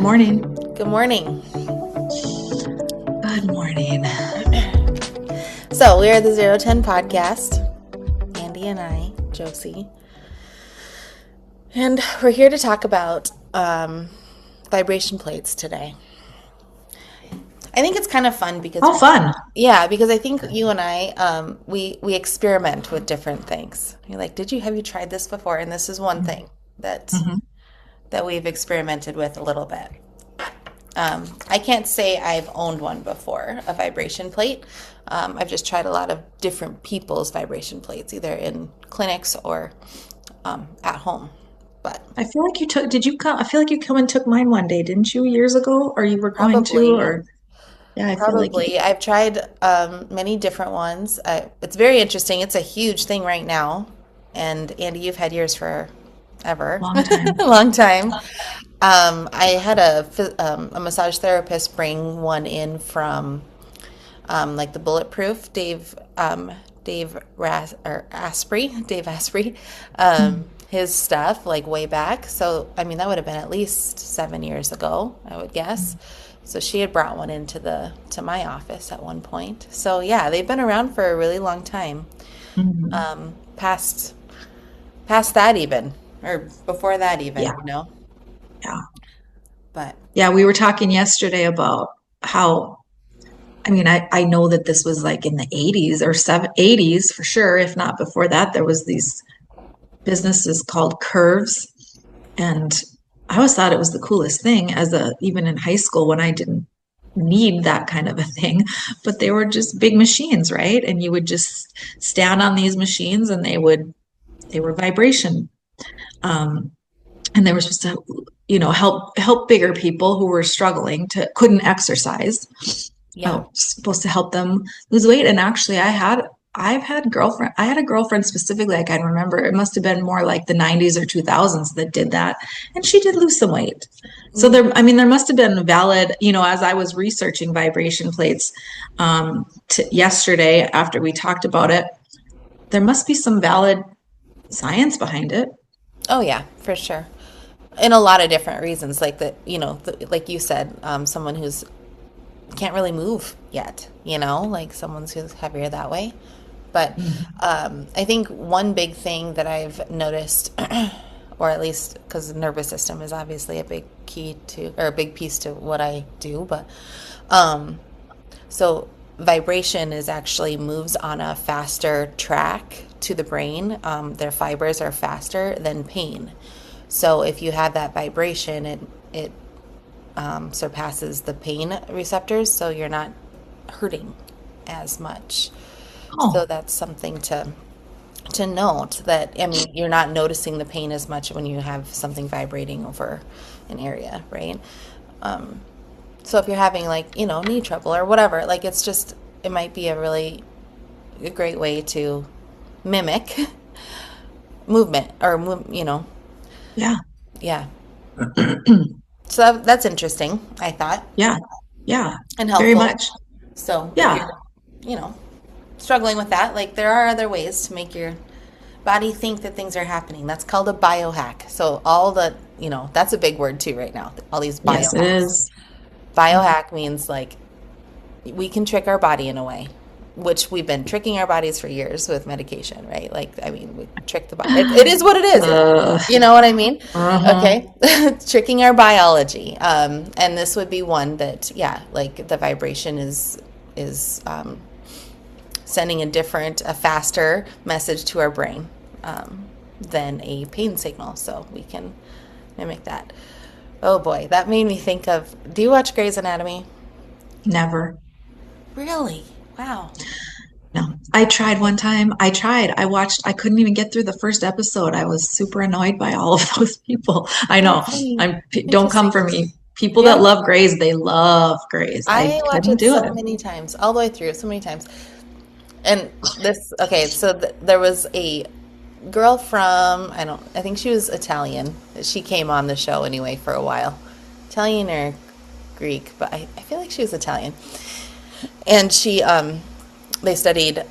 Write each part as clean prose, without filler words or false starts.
morning. Good morning. Good morning. So we are the 010 podcast, Andy and I, Josie, and we're here to talk about vibration plates today. I think it's kind of fun because fun. because I think you and I we experiment with different things. You're like, have you tried this before? And this is one thing that we've experimented with a little bit. I can't say I've owned one before, a vibration plate. I've just tried a lot of different people's vibration plates, either in clinics or at home. But I feel like did you come? I feel like you come and took mine one day, didn't you, years ago? Or you were going to, probably, or yeah, I feel like you. I've tried many different ones. It's very interesting. It's a huge thing right now. And Andy, you've had yours for ever. Long time. A long time. I had a massage therapist bring one in from like the Bulletproof, Dave Asprey, his stuff like way back. So I mean that would have been at least 7 years ago, I would guess. So she had brought one to my office at one point. So yeah, they've been around for a really long time. Past that even, or before that even, Yeah. Yeah. But Yeah, we were talking yesterday about how, I mean, I know that this was like in the 80s or 80s for sure. If not before that, there was these businesses called Curves. And I always thought it was the coolest thing even in high school when I didn't need that kind of a thing, but they were just big machines, right? And you would just stand on these machines and they were vibration. And they were supposed to, help bigger people who were couldn't exercise. yeah. Supposed to help them lose weight. And actually I had a girlfriend specifically, I can remember, it must have been more like the 90s or 2000s that did that. And she did lose some weight. So there must have been valid, as I was researching vibration plates yesterday after we talked about it, there must be some valid science behind it. Oh yeah, for sure. In a lot of different reasons, like like you said, someone who's can't really move yet, like someone's who's heavier that way. But I think one big thing that I've noticed, or at least because the nervous system is obviously a big piece to what I do, but so vibration is actually moves on a faster track to the brain. Their fibers are faster than pain. So if you have that vibration, it surpasses the pain receptors, so you're not hurting as much. So that's something to note, that you're not noticing the pain as much when you have something vibrating over an area, right? So if you're having knee trouble or whatever, it might be a great way to mimic movement or yeah. So that's interesting, I thought. Yeah. And helpful. Very much. So yeah. If you're, struggling with that, there are other ways to make your body think that things are happening. That's called a biohack. So that's a big word too right now. All these biohacks. Yes, it is. Biohack means we can trick our body in a way, which we've been tricking our bodies for years with medication, right? We trick the body. It is what it is. You know what I mean? Okay. Tricking our biology. And this would be one that, the vibration is sending a faster message to our brain than a pain signal. So we can mimic that. Oh boy, that made me think of, do you watch Grey's Anatomy? Never. Really? Wow. No, I tried one time. I couldn't even get through the first episode. I was super annoyed by all of those people. I know. Don't come for me. People that love Grey's, they love Grey's. I watch it so many times, all the way through, so many times. And there was a girl from, I think she was Italian. She came on the show anyway for a while. Italian or Greek, but I feel like she was Italian. And they studied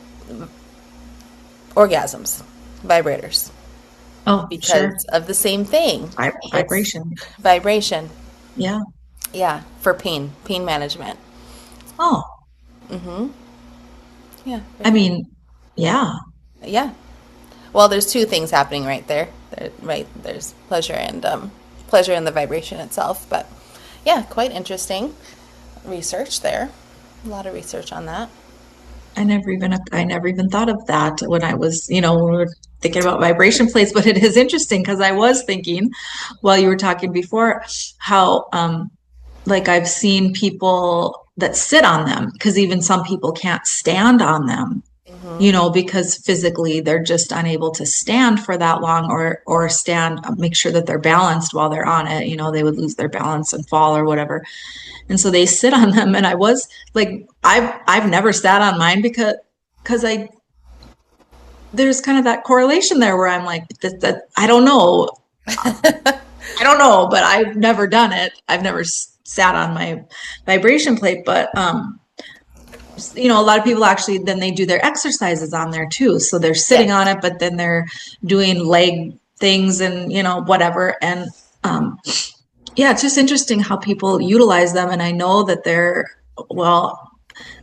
orgasms, vibrators. Oh, because of the same thing. Vibration. Vibration. Yeah. Yeah, for pain management. Oh, Yeah, I very, mean, yeah, yeah. Well, there's two things happening right there. Right, there's pleasure in the vibration itself, but yeah, quite interesting research there. A lot of research on that. I never even thought of that when I was, when we were thinking about vibration plates, but it is interesting because I was thinking while you were talking before how like I've seen people that sit on them because even some people can't stand on them, because physically they're just unable to stand for that long or stand, make sure that they're balanced while they're on it. They would lose their balance and fall or whatever. And so they sit on them. And I was like, I've never sat on mine because there's kind of that correlation there where I'm like, that I don't know. I don't know, but I've never done it. I've never sat on my vibration plate, but a lot of people actually then they do their exercises on there too. So they're sitting on Yes. it, but then they're doing leg things and whatever. And um, yeah, it's just interesting how people utilize them. And I know that well,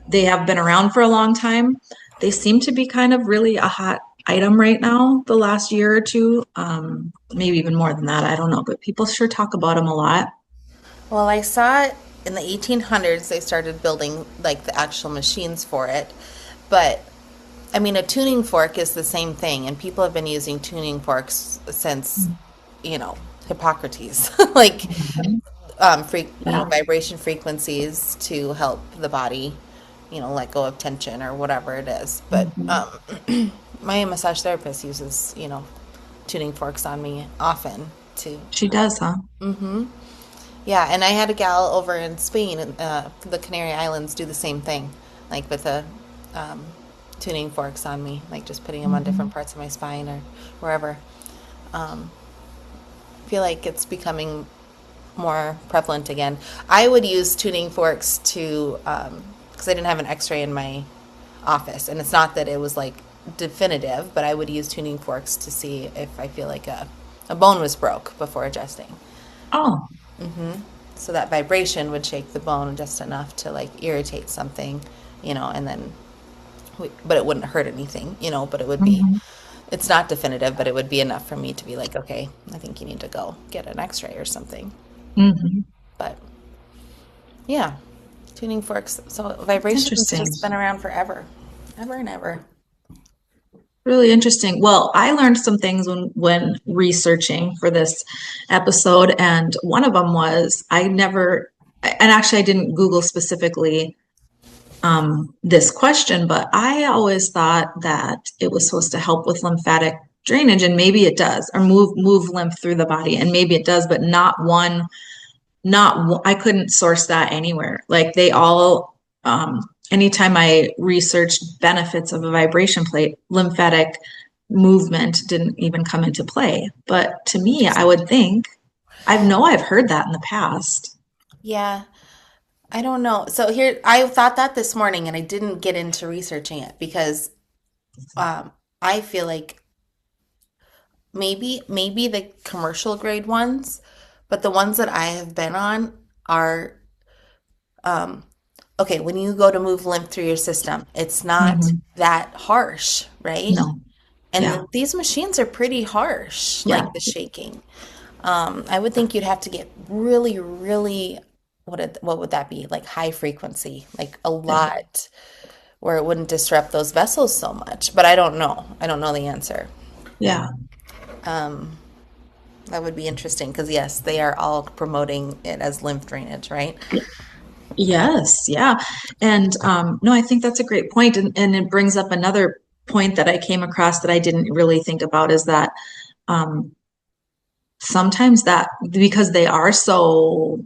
they have been around for a long time. They seem to be kind of really a hot item right now, the last year or two. Maybe even more than that. I don't know, but people sure talk about them a lot. Well, I saw it in the 1800s. They started building like the actual machines for it, but I mean, a tuning fork is the same thing, and people have been using tuning forks since, Hippocrates, like Yeah. vibration frequencies to help the body, let go of tension or whatever it is. But Mhm. my massage therapist uses, tuning forks on me often to She does, huh? yeah, and I had a gal over in Spain, the Canary Islands, do the same thing, like with the um, tuning forks on me, like just putting them on different Mhm. parts of my spine or wherever. I feel like it's becoming more prevalent again. I would use tuning forks to, because I didn't have an X-ray in my office, and it's not that it was like definitive, but I would use tuning forks to see if I feel like a bone was broke before adjusting. Oh, So that vibration would shake the bone just enough to like irritate something, and then, but it wouldn't hurt anything, but it would be, mhm. it's not definitive, but it would be enough for me to be like, okay, I think you need to go get an x-ray or something. Mhm. But yeah, tuning forks. So It's vibration's interesting. just been around forever, ever and ever. Really interesting. Well, I learned some things when researching for this episode, and one of them was and actually I didn't Google specifically this question, but I always thought that it was supposed to help with lymphatic drainage, and maybe it does, or move lymph through the body, and maybe it does, but I couldn't source that anywhere. Like they all, anytime I researched benefits of a vibration plate, lymphatic movement didn't even come into play. But to me, I would think, I've heard that in the past. Yeah, I don't know. So here, I thought that this morning, and I didn't get into researching it because um, I feel like maybe the commercial grade ones, but the ones that I have been on are um okay, when you go to move lymph through your system, it's not Hmm. that harsh, right? No. And Yeah. these machines are pretty harsh, Yeah. like the shaking. I would think you'd have to get really, really what would that be? Like high frequency, like a Yeah. lot where it wouldn't disrupt those vessels so much. But I don't know. I don't know the answer. Yeah. That would be interesting because yes, they are all promoting it as lymph drainage, right? Yes. Yeah. And no, I think that's a great point. And it brings up another point that I came across that I didn't really think about is that um, sometimes that because they are so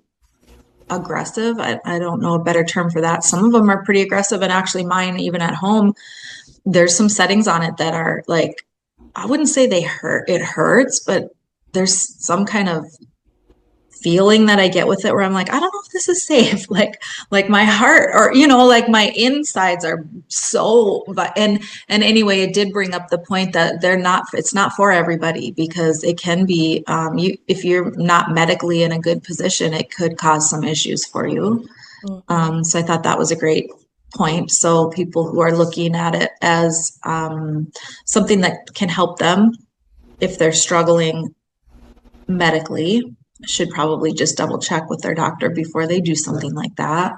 aggressive, I don't know a better term for that. Some of them are pretty aggressive, and actually, mine, even at home, there's some settings on it that are like, I wouldn't say they hurt, it hurts, but there's some kind of feeling that I get with it where I'm like, I don't know if this is safe. Like my heart or, like my insides are so, and anyway, it did bring up the point that it's not for everybody because it can be, if you're not medically in a good position, it could cause some issues for you. Mhm. So I thought that was a great point. So people who are looking at it as something that can help them if they're struggling medically should probably just double check with their doctor before they do something like that.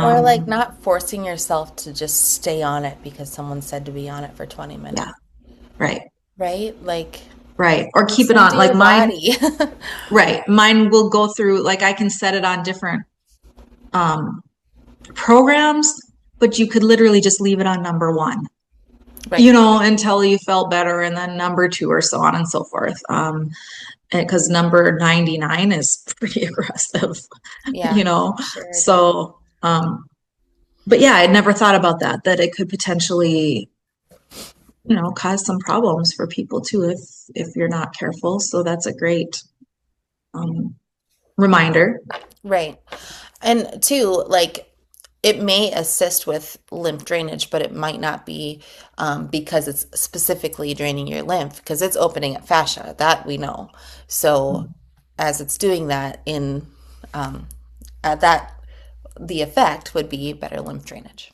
Or like Um, not forcing yourself to just stay on it because someone said to be on it for 20 yeah, minutes, right, right? Like right. Or keep it listen on to like your mine, body. right. Mine will go through, like I can set it on different um, programs, but you could literally just leave it on number one, Right. until you felt better, and then number two, or so on and so forth. Because number 99 is pretty aggressive, you Yeah, know. sure it is. So, but yeah, I'd never thought about that it could potentially, cause some problems for people too if you're not careful. So that's a great um, reminder. Right. And two, like it may assist with lymph drainage, but it might not be because it's specifically draining your lymph because it's opening up fascia. That we know. So as it's doing that in um, that the effect would be better lymph drainage.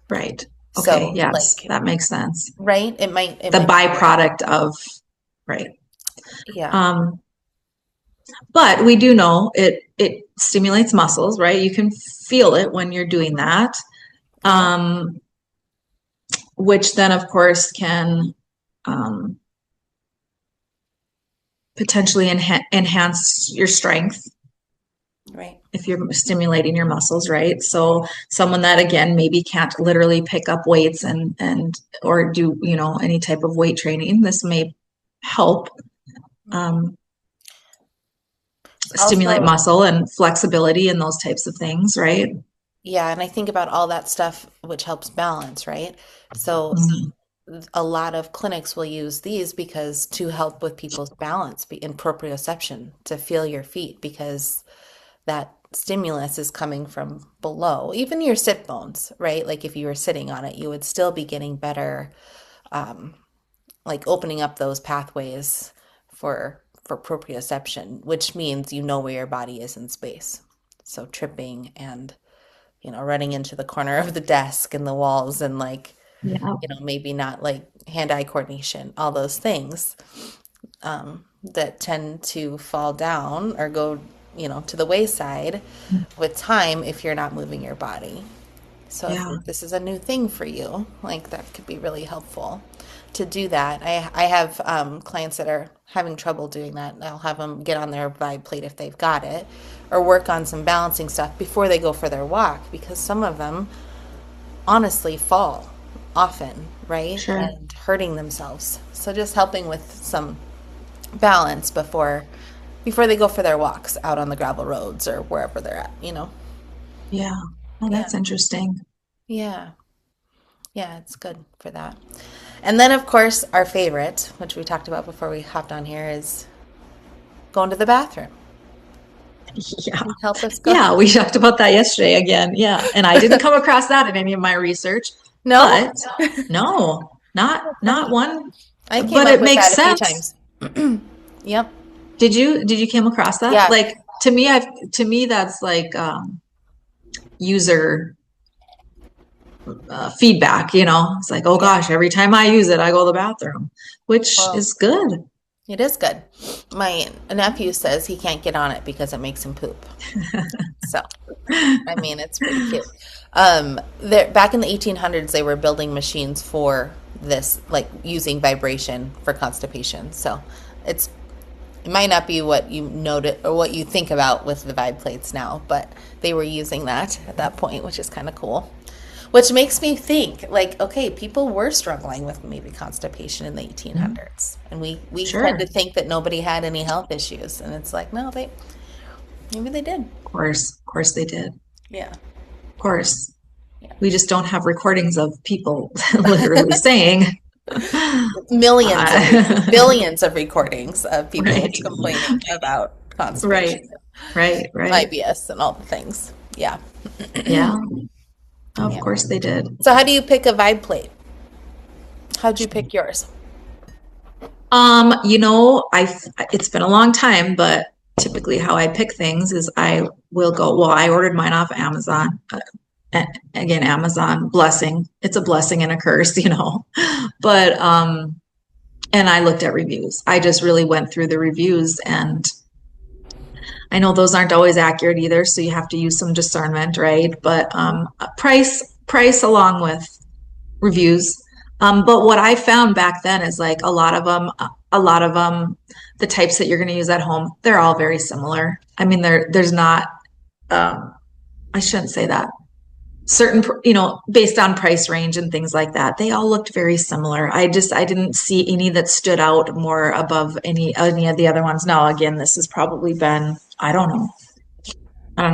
Right. Okay. So Yes, like that makes sense. right, it The might be byproduct of, right. yeah, Um, but we do know it stimulates muscles, right? You can feel it when you're doing that. yeah, Um, which then of course can um, potentially enhance your strength right. if you're stimulating your muscles, right? So someone that again maybe can't literally pick up weights and or do any type of weight training, this may help Mhm. um, stimulate Also, muscle and flexibility and those types of things, right? yeah, and I think about all that stuff which helps balance, right? So Mhm. a lot of clinics will use these because to help with people's balance in proprioception to feel your feet because that stimulus is coming from below even your sit bones, right? Like if you were sitting on it you would still be getting better um, like opening up those pathways for proprioception, which means you know where your body is in space. So tripping and running into the corner of the desk and the walls and like Yeah, maybe not like hand-eye coordination, all those things that tend to fall down or go, to the wayside with time if you're not moving your body. So if yeah, this is a new thing for you, like that could be really helpful to do that. I have clients that are having trouble doing that. I'll have them get on their vibe plate if they've got it, or work on some balancing stuff before they go for their walk because some of them honestly fall often, right? sure. And hurting themselves. So just helping with some balance before they go for their walks out on the gravel roads or wherever they're at. Yeah. Oh, Yeah. that's interesting. Yeah. Yeah, it's good for that. And then, of course, our favorite, which we talked about before we hopped on here, is going to the bathroom. Yeah. Can help us go. Yeah, we talked about that yesterday again. Yeah. And I didn't come across that in any of my research, No? but no, not Funny. one, I came but up it with makes that a few sense. times. Yep. Did you came across that? Yeah. Like to me that's like user feedback, It's like, oh Yeah. gosh, every time I use it, I go to the bathroom, which Well, is good. it is good. My nephew says he can't get on it because it makes him poop. So, I mean, it's pretty cute. There, back in the 1800s, they were building machines for this, like using vibration for constipation. So, it's it might not be what you noted or what you think about with the vibe plates now, but they were using that at that point, which is kind of cool. Which makes me think, like, okay, people were struggling with maybe constipation in the Mhm. 1800s, and we tend Sure. to think that nobody had any health issues, and it's like, no, they maybe they did. Of course they did. Of Yeah, course. yeah. We just don't have recordings of people literally saying, Millions of uh, billions of recordings of people right. complaining about constipation, Right. Right. Right. IBS, and all the things. Yeah. Yeah. Of Yeah. course they did. So how do you pick a vibe plate? How'd you pick yours? It's been a long time, but typically how I pick things is I will go, well, I ordered mine off Amazon. Again, Amazon, blessing. It's a blessing and a curse, you know. But and I looked at reviews. I just really went through the reviews, and I know those aren't always accurate either, so you have to use some discernment, right? But price along with reviews. But what I found back then is like a lot of them, the types that you're going to use at home, they're all very similar. I mean, there's not, I shouldn't say that. Certain, based on price range and things like that, they all looked very similar. I didn't see any that stood out more above any of the other ones. Now, again, this has probably been, I don't know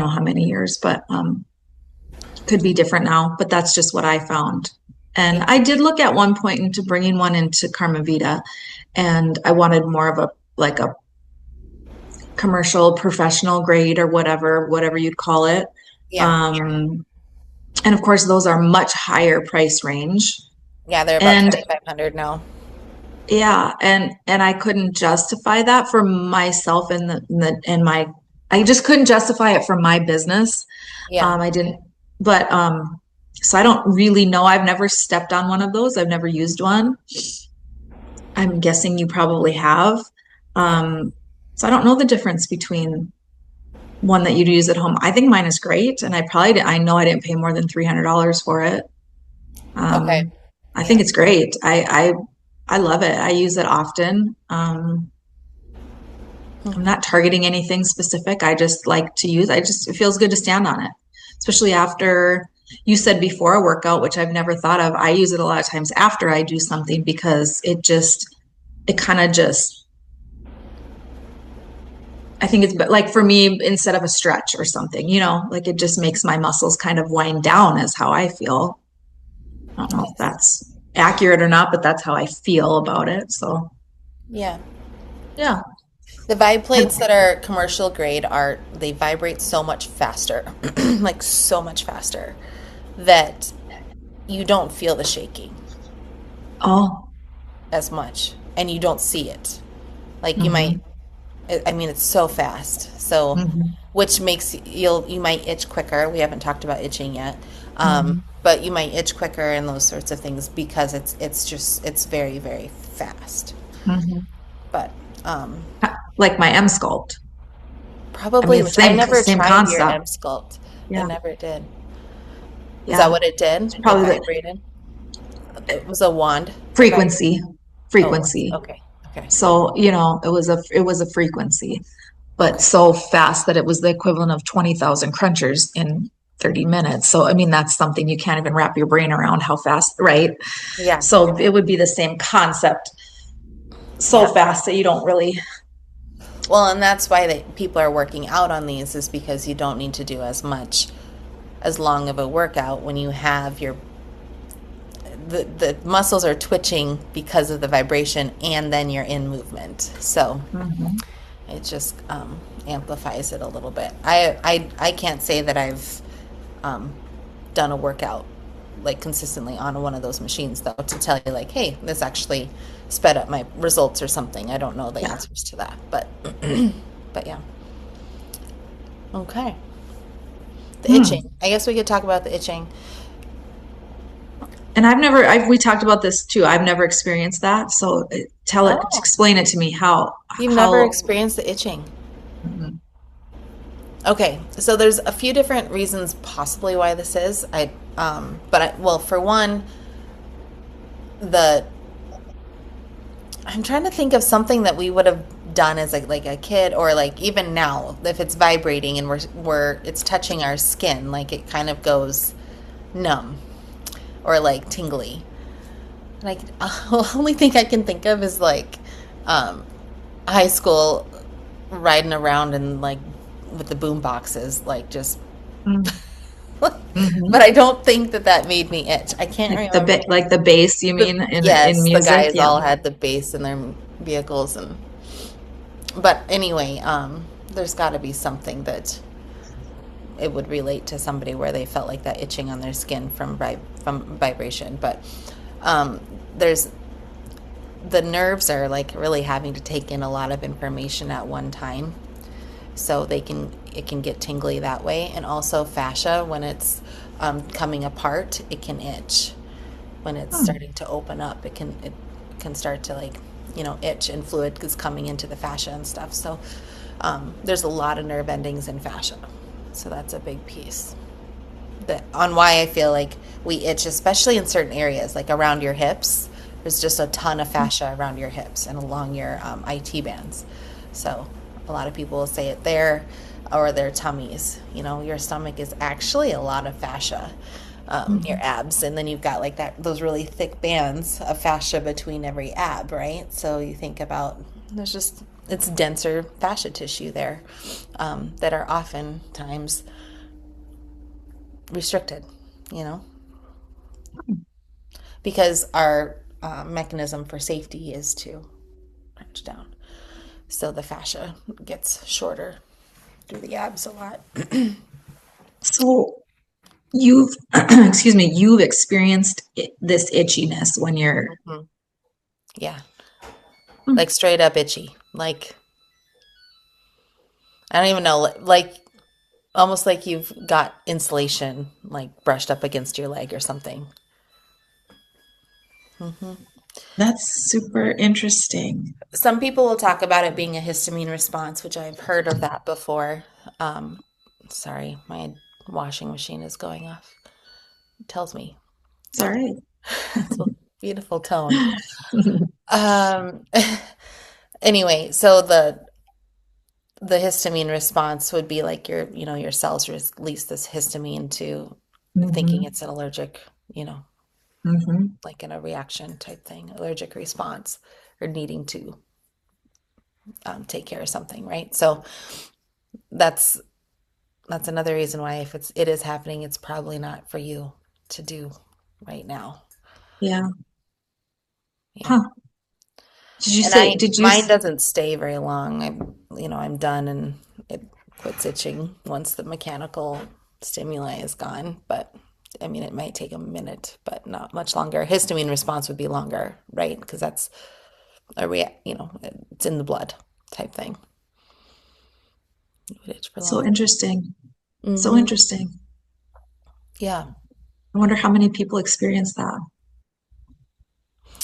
how many years, but could be different now. But that's just what I found. And Yeah. I did look at one point into bringing one into Karma Vida, and I wanted more of a commercial, professional grade or whatever you'd call it. Yeah. Um, and of course, those are much higher price range. Yeah, they're about And 2,500 now. yeah, and I couldn't justify that for myself and my, I just couldn't justify it for my business. Yeah. I didn't, but so I don't really know. I've never stepped on one of those. I've never used one. I'm guessing you probably have. So I don't know the difference between one that you'd use at home. I think mine is great, and I know I didn't pay more than $300 for it. Okay. I think Yeah. it's great. I love it. I use it often. I'm not targeting anything specific. I just like to use. It feels good to stand on it, especially after you said before a workout, which I've never thought of. I use it a lot of times after I do something because it kind of just, I think it's like for me, instead of a stretch or something, like it just makes my muscles kind of wind down, is how I feel. I don't know if that's accurate or not, but that's how I feel about it. So, Yeah. yeah. The vibe plates that are commercial grade they vibrate so much faster, like so much faster, that you don't feel the shaking Oh, as much and you don't see it. Like you might, hmm I mean, it's so fast. So, hmm which makes you might itch quicker. We haven't talked about itching yet. hmm But you might itch quicker and those sorts of things because it's very, very fast. hmm But um, like my M Sculpt. I probably, mean, which I never same tried your concept. M Sculpt. I Yeah, never did. Is that yeah. what it did? It's It probably the vibrated? It was a wand that vibrated? frequency, Oh, it was. frequency. Okay. Okay. So, it was a frequency, but Okay. so fast that it was the equivalent of 20,000 crunchers in 30 minutes. So, I mean, that's something you can't even wrap your brain around how fast, right? Yeah. So it would be the same concept, so Yeah. fast that you don't really, Well, and that's why people are working out on these is because you don't need to do as long of a workout when you have the muscles are twitching because of the vibration and then you're in movement. So Mhm. it just amplifies it a little bit. I can't say that I've um, done a workout like consistently on one of those machines though to tell you like, hey, this actually sped up my results or something. I don't know the Yeah. answers to that, but but yeah. Okay. The Hmm. itching. I guess we could talk about the itching. And we talked about this too. I've never experienced that. So Oh, explain it to me you've never how, experienced the itching. Mhm. Okay, so there's a few different reasons possibly why this is. Well, for one, the I'm trying to think of something that we would have done as like a kid or like even now if it's vibrating and we're it's touching our skin, like it kind of goes numb or like tingly. Like the only thing I can think of is like um, high school riding around and like with the boom boxes, like just. Mhm. But I don't think that made me itch. I can't Like remember. the bass, you mean, in Yes, the music? guys Yeah. all had the bass in their vehicles, and but anyway, there's got to be something that it would relate to somebody where they felt like that itching on their skin from vibration. But um, there's the nerves are like really having to take in a lot of information at one time, so it can get tingly that way. And also fascia, when it's coming apart, it can itch. When it's Hmm. starting to open up, it can start to like, itch, and fluid is coming into the fascia and stuff. So there's a lot of nerve endings in fascia. So that's a big piece that on why I feel like we itch, especially in certain areas, like around your hips. There's just a ton of fascia around your hips and along your IT bands. So a lot of people will say it there or their tummies. Your stomach is actually a lot of fascia, your Mhm. abs, and then you've got like those really thick bands of fascia between every ab, right? So you think about it's denser fascia tissue there that are oftentimes restricted, you know, because our mechanism for safety is to crouch down. So the fascia gets shorter through the abs a lot. So you've, excuse me, you've experienced this itchiness when you're, Mhm. Yeah, hmm, like straight up itchy. Like, I don't even know, like almost like you've got insulation like brushed up against your leg or something. Hmm. that's super interesting. Some people will talk about it being a histamine response, which I've heard of that before. Um, Sorry, my washing machine is going off. It tells me. It's all right. It's a beautiful tone. Um, anyway, so the histamine response would be like your cells release this histamine to thinking Hmm. it's an allergic, Hmm. like in a reaction type thing, allergic response, or needing to take care of something, right? So that's that's another reason why if it is happening, it's probably not for you to do right now. Yeah. Yeah. Huh. Did you And say, did you, mine doesn't stay very long. I'm done and it quits itching once the mechanical stimuli is gone. But I mean, it might take a minute, but not much longer. Histamine response would be longer, right? Because that's it's in the blood type thing. It would itch for so longer. interesting. So Hmm. interesting. Yeah. I wonder how many people experience that.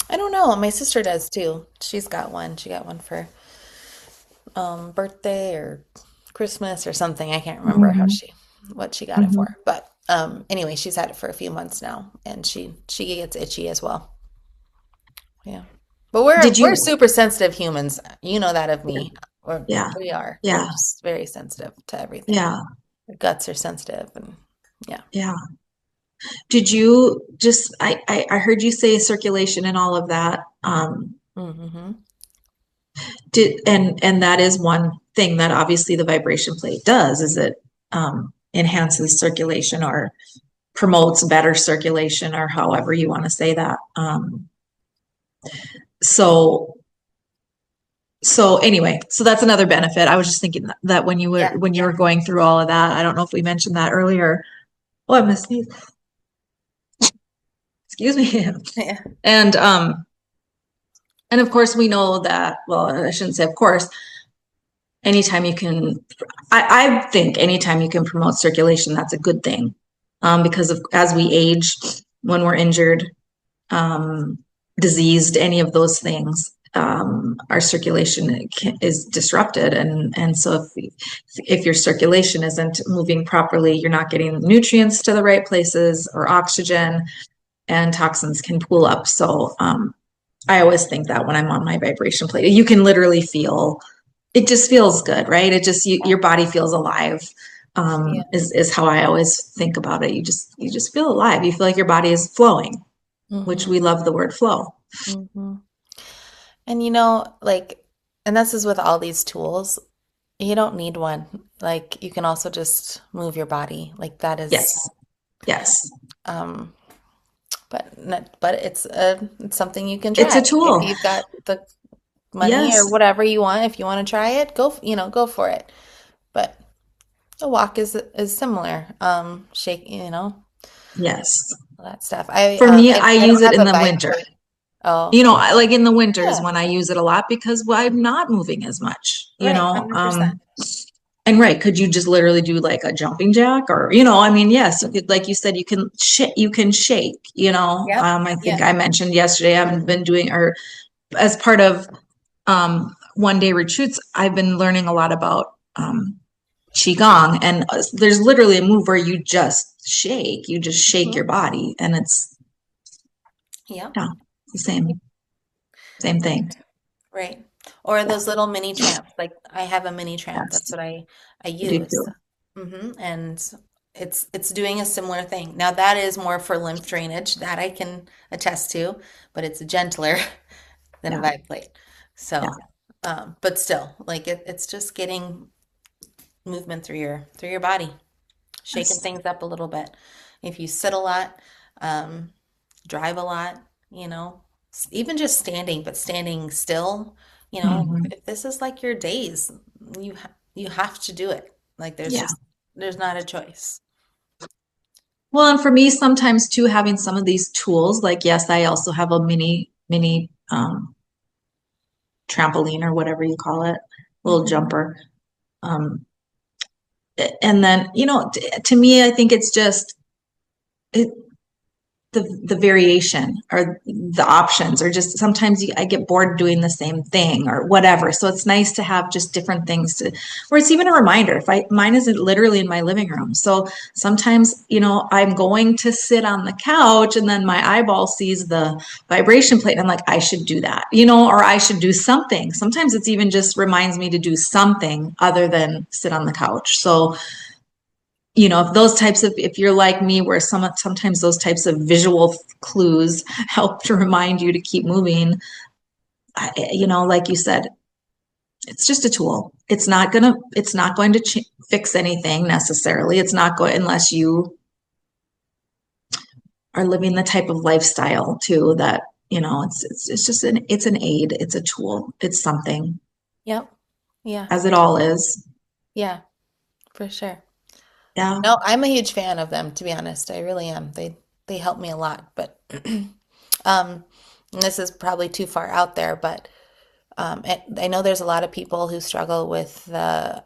I don't know. My sister does too. She's got one. She got one for birthday or Christmas or something. I can't remember Hmm. what she got it Hmm. for. But anyway, she's had it for a few months now, and she gets itchy as well. Yeah, but we're Did we're you, super sensitive humans. You know that of me. yeah, We are. We're yeah, just very sensitive to everything. yeah, Our guts are sensitive, and yeah. yeah. Did you just, I heard you say circulation and all of that. Mm-hmm. And that is one thing that obviously the vibration plate does, is it enhances circulation or promotes better circulation, or however you want to say that. So so anyway, so that's another benefit. I was just thinking that Yeah. when you were going through all of that, I don't know if we mentioned that earlier. Oh, I'm gonna sneeze. Excuse me. Yeah. And and of course we know that, well, I shouldn't say of course, anytime you can, I think anytime you can promote circulation, that's a good thing. Because of as we age, when we're injured, um, diseased, any of those things, our circulation is disrupted, and so if your circulation isn't moving properly, you're not getting nutrients to the right places or oxygen, and toxins can pool up. So I always think that when I'm on my vibration plate, you can literally feel it. Just feels good, right? It just your body feels alive. Yeah. Is how I always think about it. You just feel alive. You feel like your body is flowing, which Mm-hmm. we love the word flow. Mm-hmm. And like, and this is with all these tools. You don't need one. Like, you can also just move your body. Like, that is, Yes, yes. um, but it's something you can It's try a if tool. you've got the money or Yes. whatever you want. If you want to try it, go for it. A walk is similar. Shake, Yes. all that stuff. For me, I I use don't it have in a the bike winter. right. Oh, You know, like in the winters yeah, when I use it a lot because well, I'm not moving as much, you right, know. 100%. And right, could you just literally do like a jumping jack or, I mean, yes, like you said, you can shake, Yep. I think Yeah. I mentioned yesterday, I've been doing, or as part of, one day retreats, I've been learning a lot about, Qigong and there's literally a move where you just shake Hmm. your body and it's, Yep. yeah, the same thing. Right. Or Yeah, those little mini tramps. Like I have a mini tramp. yes, That's what I I do use. too. And it's doing a similar thing. Now that is more for lymph drainage that I can attest to, but it's gentler than a Yeah, Vibe plate. yeah, So, but still, like it's just getting movement through your body, shaking yes. things up a little bit. If you sit a lot, um, drive a lot, even just standing, but standing still, Hmm. if this is like your days, you have to do it. Like Yeah. there's not a choice. Well, and for me, sometimes too, having some of these tools, like yes, I also have a mini trampoline or whatever you call it, little Hmm. jumper. Um, and then, to me, I think it's just it, the variation or the options or just sometimes I get bored doing the same thing or whatever. So it's nice to have just different things where it's even a reminder. If I mine isn't literally in my living room. So sometimes, I'm going to sit on the couch and then my eyeball sees the vibration plate and I'm like, I should do that, or I should do something. Sometimes it's even just reminds me to do something other than sit on the couch. So if you're like me where sometimes those types of visual clues help to remind you to keep moving, like you said, it's just a tool. It's not going to fix anything necessarily. It's not going unless you are living the type of lifestyle too that it's just an aid, it's a tool, it's something, Yep. Yeah. as it all is. Yeah, for sure. Yeah. No, I'm a huge fan of them, to be honest. I really am. They help me a lot, but and this is probably too far out there, but I know there's a lot of people who struggle with the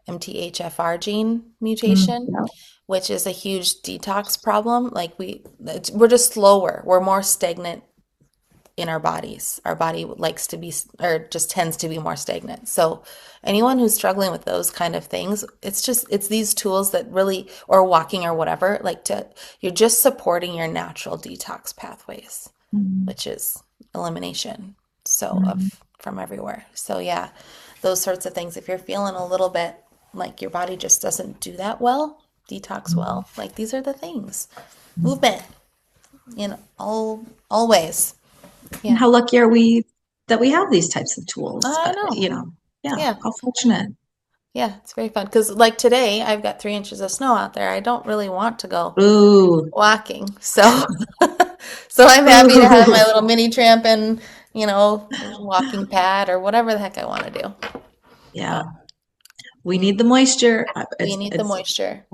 MTHFR gene mutation, Yeah. which is a huge detox problem. Like we're just slower. We're more stagnant in our bodies. Our body likes to be, or just tends to be more stagnant. So anyone who's struggling with those kind of things, it's these tools that really, or walking or whatever, you're just supporting your natural detox pathways, Mhm. which is elimination. So Mhm. of from everywhere. So yeah, those sorts of things. If you're feeling a little bit like your body just doesn't do that well, detox well, like these are the things. Movement, always. And Yeah. how lucky are we that we have these types of tools? I know. Yeah, Yeah. how fortunate. Yeah. It's very fun. Because, like today, I've got 3 inches of snow out there. I don't really want to go Ooh, walking. So, so I'm happy to have my ooh, little mini tramp and, walking pad or whatever the heck I want to do. yeah. But We mm, need the moisture. we need the moisture.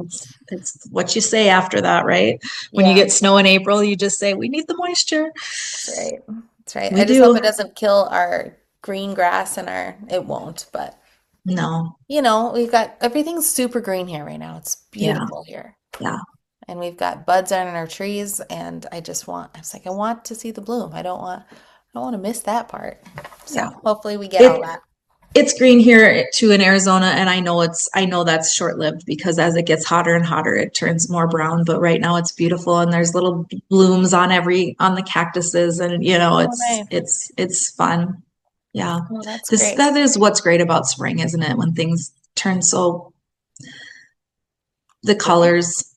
It's what you say after that, right? When you Yeah. get snow in April, you just say, "We need the moisture." That's right. That's right. We I just hope it do. doesn't kill our green grass and it won't. But, No. we've got everything's super green here right now. It's Yeah. beautiful here. Yeah. And we've got buds on our trees, and I was like, I want to see the bloom. I don't want to miss that part. Yeah. So hopefully we get all It that. it's green here too in Arizona, and I know that's short-lived because as it gets hotter and hotter, it turns more brown. But right now it's beautiful, and there's little blooms on the cactuses, and Oh, nice. it's fun. Yeah, Oh, that's this great. that is what's great about spring, isn't it? When things turn so the Pretty. colors,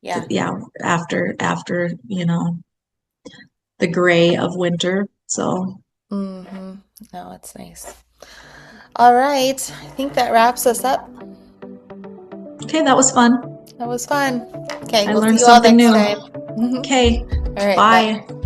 Yeah. yeah, after the gray of winter. So Mm-hmm. No, it's nice. All right. I think that wraps us up. okay, that was fun. That was fun. Okay, I we'll see learned you all something next new. time. Okay, All right, bye. bye.